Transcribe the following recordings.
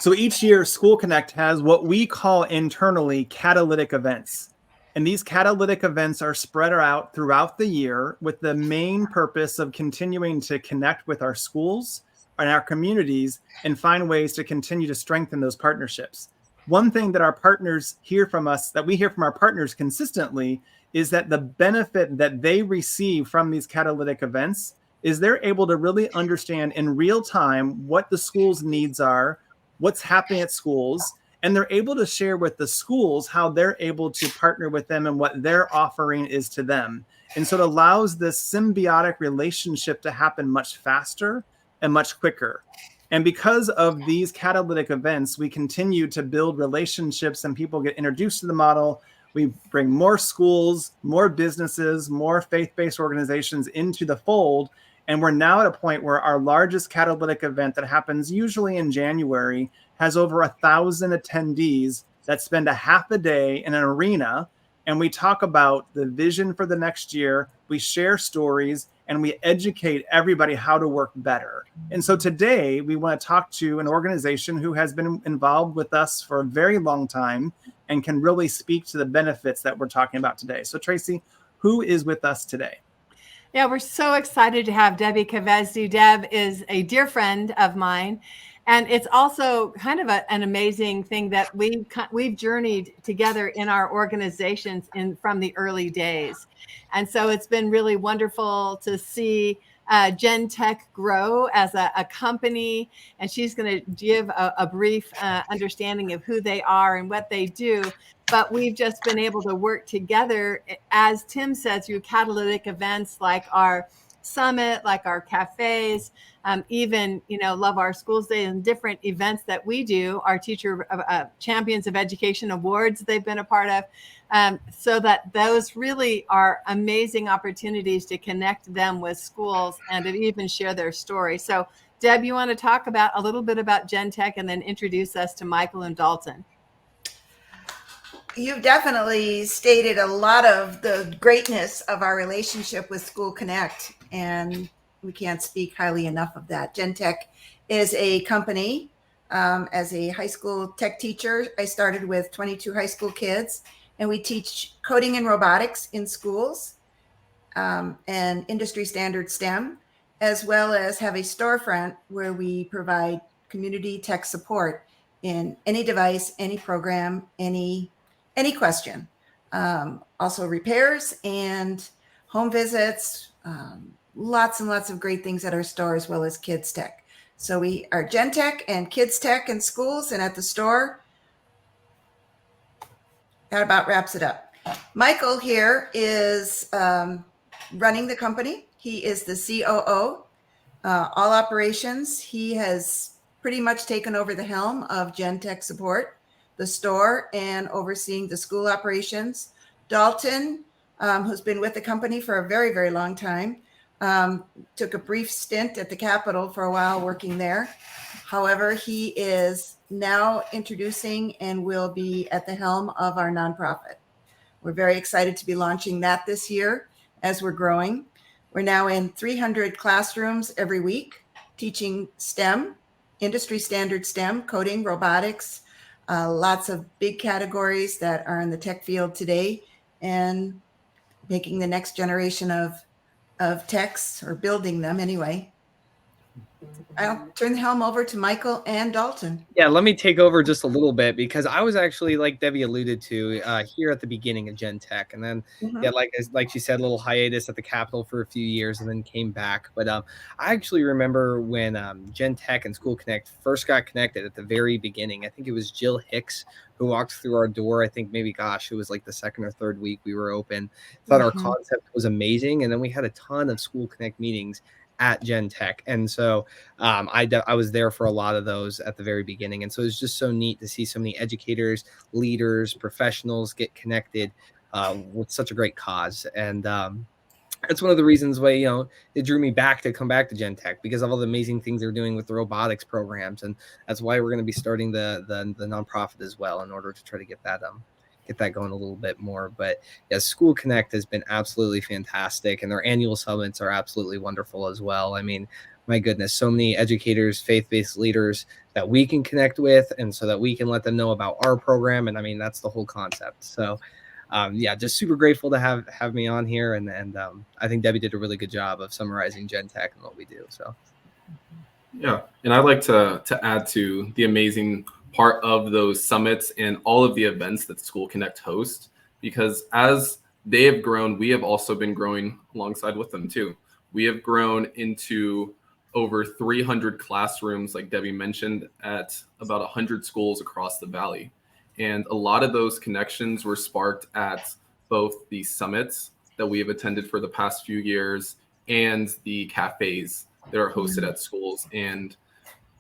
So each year, School Connect has what we call internally catalytic events. And these catalytic events are spread out throughout the year with the main purpose of continuing to connect with our schools and our communities and find ways to continue to strengthen those partnerships. One thing that our partners hear from us, that we hear from our partners consistently, is that the benefit that they receive from these catalytic events is they're able to really understand in real time what the school's needs are, what's happening at schools, and they're able to share with the schools how they're able to partner with them and what their offering is to them. And so it allows this symbiotic relationship to happen much faster and much quicker. And because of these catalytic events, we continue to build relationships and people get introduced to the model. We bring more schools, more businesses, more faith-based organizations into the fold. And we're now at a point where our largest catalytic event that happens usually in January has over 1,000 attendees that spend a half a day in an arena. And we talk about the vision for the next year. We share stories and we educate everybody how to work better. And so today we want to talk to an organization who has been involved with us for a very long time and can really speak to the benefits that we're talking about today. So Tracy, who is with us today? Yeah, we're so excited to have Debbie Kavezdu. Deb is a dear friend of mine. And it's also kind of an amazing thing that we've journeyed together in our organizations from the early days. And so it's been really wonderful to see GenTech grow as a company. And she's going to give a brief understanding of who they are and what they do. But we've just been able to work together, as Tim said, through catalytic events like our summit, like our cafes, even, Love Our Schools Day and different events that we do, our Teacher Champions of Education Awards they've been a part of, so that those really are amazing opportunities to connect them with schools and to even share their story. So Deb, you want to talk about a little bit about GenTech and then introduce us to Michael and Dalton? You've definitely stated a lot of the greatness of our relationship with School Connect, and we can't speak highly enough of that. GenTech is a company. As a high school tech teacher, I started with 22 high school kids, and we teach coding and robotics in schools and industry standard STEM, as well as have a storefront where we provide community tech support in any device, any program, any question. Also repairs and home visits, lots and lots of great things at our store, as well as kids tech. So we are GenTech and kids tech in schools and at the store. That about wraps it up. Michael here is running the company. He is the COO, all operations. He has pretty much taken over the helm of GenTech support, the store, and overseeing the school operations. Dalton, who's been with the company for a very, very long time, took a brief stint at the Capitol for a while working there. However, he is now introducing and will be at the helm of our nonprofit. We're very excited to be launching that this year as we're growing. We're now in 300 classrooms every week, teaching STEM, industry standard STEM, coding, robotics, lots of big categories that are in the tech field today, and making the next generation of techs, or building them anyway. I'll turn the helm over to Michael and Dalton. Yeah, let me take over just a little bit, because I was actually, like Debbie alluded to, here at the beginning of GenTech, and then yeah, like she said, a little hiatus at the Capitol for a few years, and then came back. But I actually remember when GenTech and School Connect first got connected at the very beginning. I think it was Jill Hicks who walked through our door. I think maybe, gosh, it was like the second or third week we were open. Thought our concept was amazing, and then we had a ton of School Connect meetings at GenTech. And so I was there for a lot of those at the very beginning. And so it's just so neat to see so many educators, leaders, professionals get connected with such a great cause. And that's one of the reasons why, it drew me back to come back to GenTech, because of all the amazing things they're doing with the robotics programs. And that's why we're going to be starting the nonprofit as well, in order to try to get that going a little bit more. But yeah, School Connect has been absolutely fantastic, and their annual summits are absolutely wonderful as well. I mean, my goodness, so many educators, faith-based leaders that we can connect with, and so that we can let them know about our program. And I mean, that's the whole concept. So yeah, just super grateful to have me on here. And I think Debbie did a really good job of summarizing GenTech and what we do. So yeah, and I'd like to add to the amazing part of those summits and all of the events that School Connect hosts, because as they have grown, we have also been growing alongside with them too. We have grown into over 300 classrooms, like Debbie mentioned, at about 100 schools across the valley. And a lot of those connections were sparked at both the summits that we have attended for the past few years and the cafes that are hosted at schools. And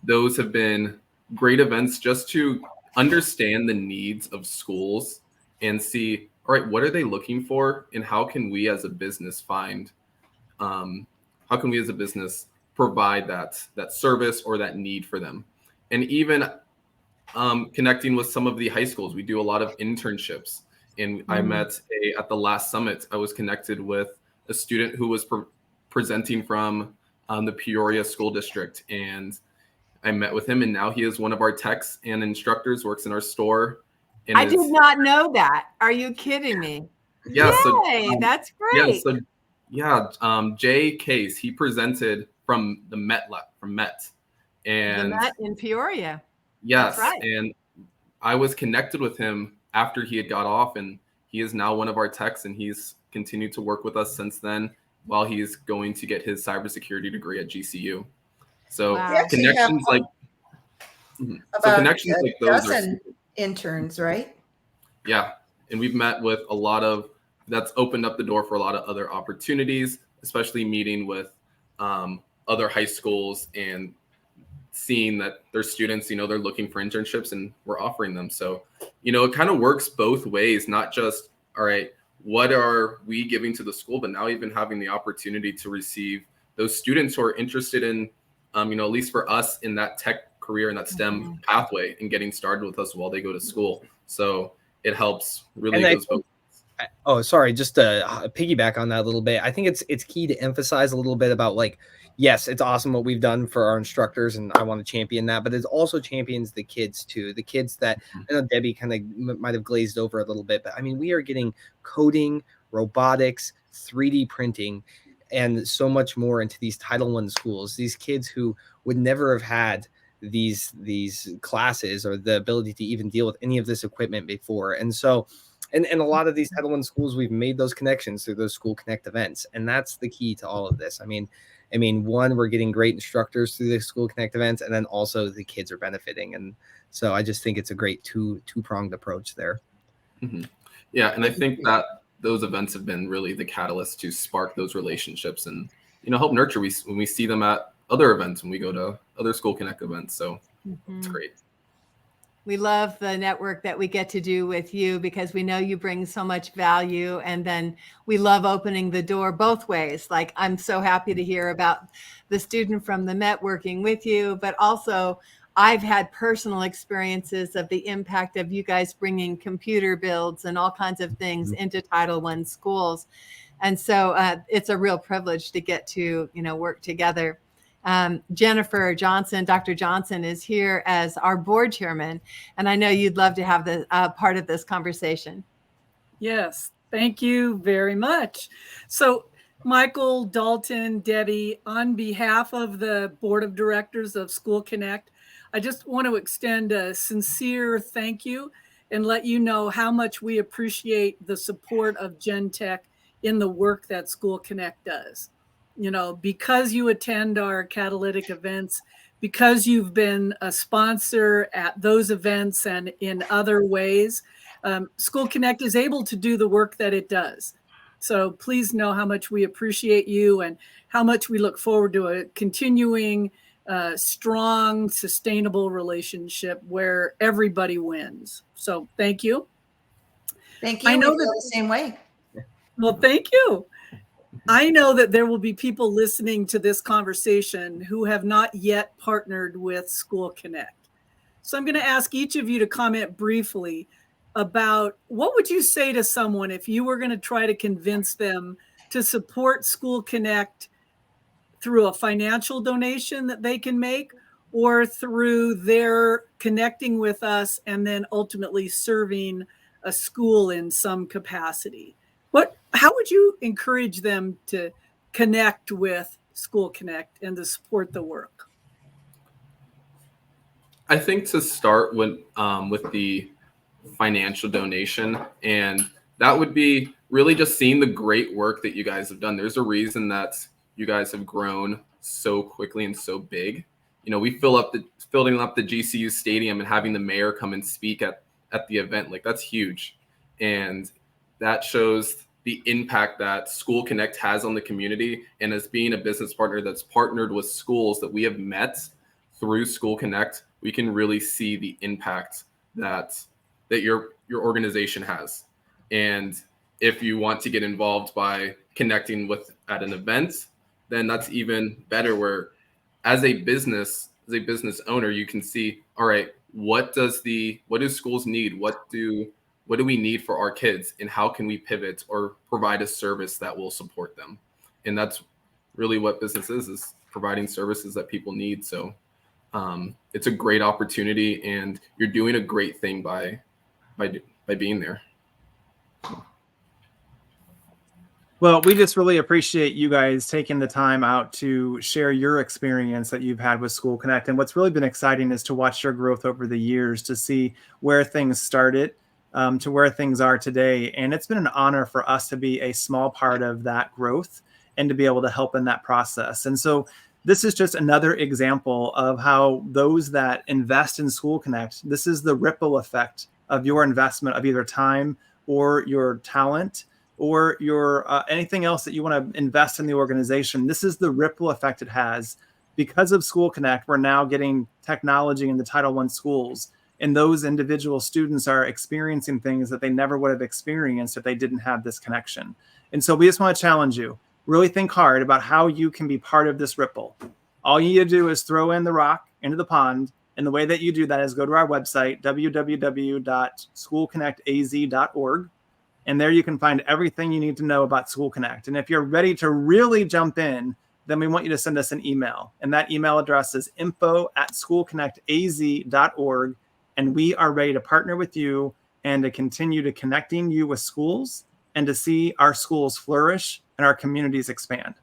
those have been great events just to understand the needs of schools and see, all right, what are they looking for, and how can we as a business provide that service or that need for them. And even connecting with some of the high schools, we do a lot of internships. And I met at the last summit, I was connected with a student who was presenting from the Peoria School District, and I met with him, and now he is one of our techs and instructors, works in our store. And I did not know that. Are you kidding me? Yeah, Yay, that's great. Jay Case, he presented from the Met and the Met in Peoria. Yes, That's right. And I was connected with him after he had got off, and he is now one of our techs, and he's continued to work with us since then while he's going to get his cybersecurity degree at GCU. So Wow. connections like those are interns, right? Yeah, and we've met with a lot of, that's opened up the door for a lot of other opportunities, especially meeting with other high schools and seeing that their students, they're looking for internships and we're offering them. So, it kind of works both ways, not just, all right, what are we giving to the school, but now even having the opportunity to receive those students who are interested in, at least for us, in that tech career and that STEM pathway, and getting started with us while they go to school. So it helps really goes both. Oh, sorry, just to piggyback on that a little bit. I think it's key to emphasize a little bit about, like, yes, it's awesome what we've done for our instructors, and I want to champion that, but it also champions the kids too. The kids that I know Debbie kind of might have glazed over a little bit, but I mean, we are getting coding, robotics, 3D printing, and so much more into these Title I schools. These kids who would never have had these classes or the ability to even deal with any of this equipment before. And so and a lot of these Title I schools, we've made those connections through those School Connect events. And that's the key to all of this. I mean, one, we're getting great instructors through the School Connect events, and then also the kids are benefiting. And so I just think it's a great two-pronged approach there. Mm-hmm. Yeah, and I think that those events have been really the catalyst to spark those relationships and, help nurture when we see them at other events, when we go to other School Connect events. So it's great. We love the network that we get to do with you, because we know you bring so much value, and then we love opening the door both ways. Like, I'm so happy to hear about the student from the Met working with you, but also I've had personal experiences of the impact of you guys bringing computer builds and all kinds of things into Title I schools. And so it's a real privilege to get to, work together. Jennifer Johnson, Dr. Johnson, is here as our board chairman, and I know you'd love to have the part of this conversation. Yes, thank you very much. So, Michael, Dalton, Debbie, on behalf of the board of directors of School Connect, I just want to extend a sincere thank you and let you know how much we appreciate the support of GenTech in the work that School Connect does. Because you attend our catalytic events, because you've been a sponsor at those events and in other ways, School Connect is able to do the work that it does. So please know how much we appreciate you and how much we look forward to a continuing, strong, sustainable relationship where everybody wins. So thank you. Thank you. I know we feel the same way. Well, thank you. I know that there will be people listening to this conversation who have not yet partnered with School Connect. So I'm going to ask each of you to comment briefly about what would you say to someone if you were going to try to convince them to support School Connect through a financial donation that they can make, or through their connecting with us and then ultimately serving a school in some capacity? How would you encourage them to connect with School Connect and to support the work? I think to start with the financial donation, and that would be really just seeing the great work that you guys have done. There's a reason that you guys have grown so quickly and so big. You know, we filling up the GCU stadium and having the mayor come and speak at the event. Like, that's huge, and that shows the impact that School Connect has on the community. And as being a business partner that's partnered with schools that we have met through School Connect, we can really see the impact that your organization has. And if you want to get involved by connecting with at an event, then that's even better, where as a business owner, you can see, all right, what do schools need? What do we need for our kids, and how can we pivot or provide a service that will support them? And that's really what business is providing services that people need. So it's a great opportunity, and you're doing a great thing by being there. Well, we just really appreciate you guys taking the time out to share your experience that you've had with School Connect. And what's really been exciting is to watch your growth over the years, to see where things started to where things are today. And it's been an honor for us to be a small part of that growth and to be able to help in that process. And so this is just another example of how those that invest in School Connect, this is the ripple effect of your investment of either time or your talent or your anything else that you want to invest in the organization. This is the ripple effect it has. Because of School Connect, we're now getting technology in the Title I schools, and those individual students are experiencing things that they never would have experienced if they didn't have this connection. And so we just want to challenge you. Really think hard about how you can be part of this ripple. All you need to do is throw in the rock into the pond. And the way that you do that is go to our website, www.schoolconnectaz.org. And there you can find everything you need to know about School Connect. And if you're ready to really jump in, then we want you to send us an email. And that email address is info@schoolconnectaz.org. And we are ready to partner with you and to continue to connecting you with schools and to see our schools flourish and our communities expand.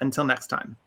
Until next time.